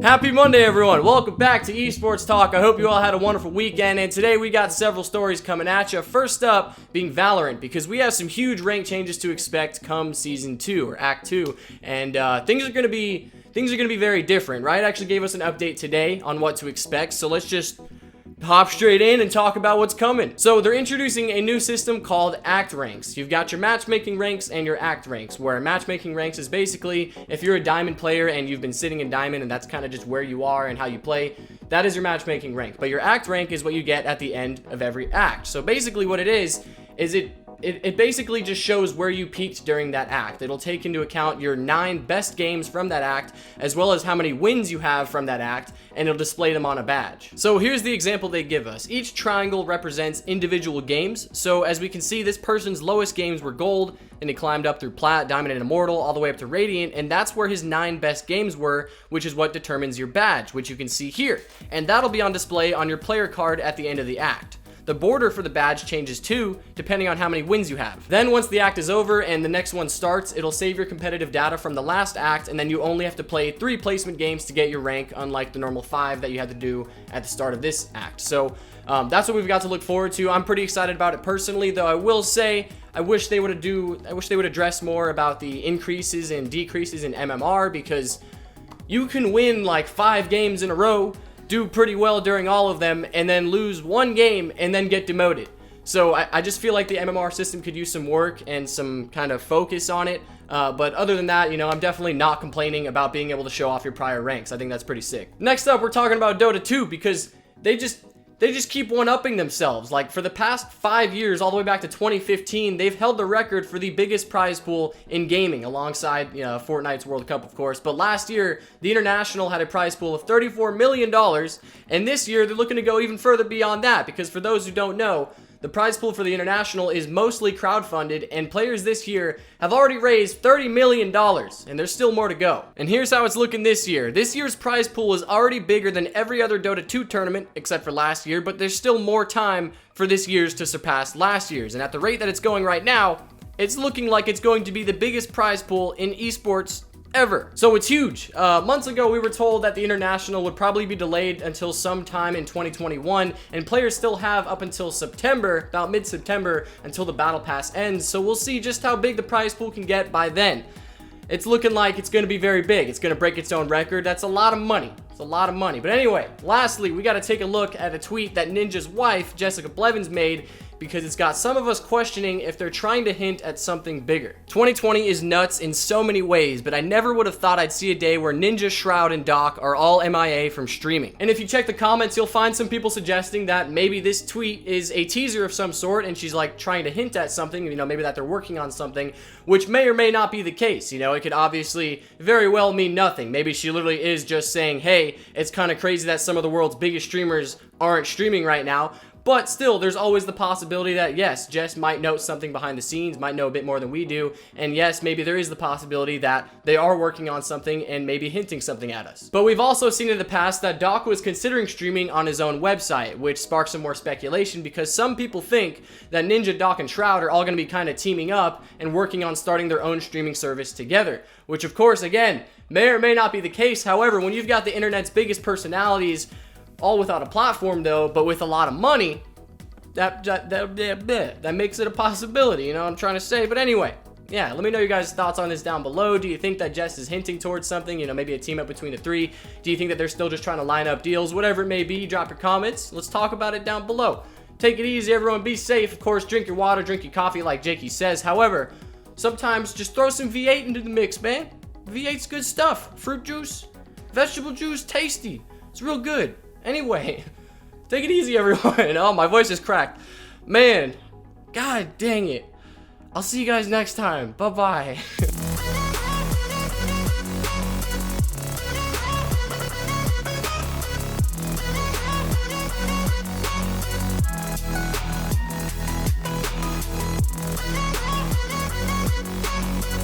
Happy Monday, everyone. Welcome back to Esports Talk. I hope you all had a wonderful weekend, and today we got several stories coming at you. First up being Valorant, because we have some huge rank changes to expect come Season 2 or Act 2, and things are going to be very different. Riot actually gave us an update today on what to expect, so let's just hop straight in and talk about what's coming. So they're introducing a new system called Act Ranks. You've got your matchmaking ranks and your Act Ranks, where matchmaking ranks is basically if you're a diamond player and you've been sitting in diamond and that's kind of just where you are and how you play, that is your matchmaking rank. But your Act Rank is what you get at the end of every act. So basically what it is it basically just shows where you peaked during that act. It'll take into account your 9 best games from that act, as well as how many wins you have from that act, and it'll display them on a badge. So here's the example they give us. Each triangle represents individual games. So as we can see, this person's lowest games were gold, and he climbed up through plat, diamond, and immortal, all the way up to radiant, and that's where his 9 best games were, which is what determines your badge, which you can see here. And that'll be on display on your player card at the end of the act. The border for the badge changes too, depending on how many wins you have. Then once the act is over and the next one starts, it'll save your competitive data from the last act, and then you only have to play 3 placement games to get your rank, unlike the normal 5 that you had to do at the start of this act. So that's what we've got to look forward to. I'm pretty excited about it personally, though I will say I wish they would address more about the increases and decreases in MMR, because you can win like 5 games in a row, do pretty well during all of them, and then lose 1 game and then get demoted. So I just feel like the MMR system could use some work and some kind of focus on it. But other than that, I'm definitely not complaining about being able to show off your prior ranks. I think that's pretty sick. Next up, we're talking about Dota 2, because they just keep one-upping themselves. Like, for the past 5 years, all the way back to 2015, they've held the record for the biggest prize pool in gaming, alongside, Fortnite's World Cup, of course. But last year, the International had a prize pool of $34 million, and this year, they're looking to go even further beyond that, because for those who don't know, the prize pool for the International is mostly crowdfunded, and players this year have already raised $30 million, and there's still more to go. And here's how it's looking this year. This year's prize pool is already bigger than every other Dota 2 tournament, except for last year, but there's still more time for this year's to surpass last year's. And at the rate that it's going right now, it's looking like it's going to be the biggest prize pool in esports ever. So it's huge. Months ago, we were told that the International would probably be delayed until sometime in 2021, and players still have up until September, about mid-September, until the Battle Pass ends, so we'll see just how big the prize pool can get by then. It's looking like it's going to be very big. It's going to break its own record. That's a lot of money. It's a lot of money. But anyway, lastly, we got to take a look at a tweet that Ninja's wife, Jessica Blevins, made, because it's got some of us questioning if they're trying to hint at something bigger. 2020 is nuts in so many ways, but I never would have thought I'd see a day where Ninja, Shroud, and Doc are all MIA from streaming. And if you check the comments, you'll find some people suggesting that maybe this tweet is a teaser of some sort, and she's like trying to hint at something, maybe that they're working on something, which may or may not be the case. It could obviously very well mean nothing. Maybe she literally is just saying, hey, it's kind of crazy that some of the world's biggest streamers aren't streaming right now. But still, there's always the possibility that, yes, Jess might know something behind the scenes, might know a bit more than we do, and yes, maybe there is the possibility that they are working on something and maybe hinting something at us. But we've also seen in the past that Doc was considering streaming on his own website, which sparks some more speculation, because some people think that Ninja, Doc, and Shroud are all going to be kind of teaming up and working on starting their own streaming service together, which of course, again, may or may not be the case. However, when you've got the internet's biggest personalities, all without a platform though, but with a lot of money, that makes it a possibility, you know what I'm trying to say? But anyway, yeah, let me know your guys' thoughts on this down below. Do you think that Jess is hinting towards something, maybe a team up between the 3? Do you think that they're still just trying to line up deals? Whatever it may be, drop your comments. Let's talk about it down below. Take it easy, everyone. Be safe. Of course, drink your water, drink your coffee like Jakey says. However, sometimes just throw some V8 into the mix, man. V8's good stuff. Fruit juice, vegetable juice, tasty. It's real good. Anyway, take it easy, everyone. Oh, my voice is cracked. Man, god dang it. I'll see you guys next time. Bye-bye.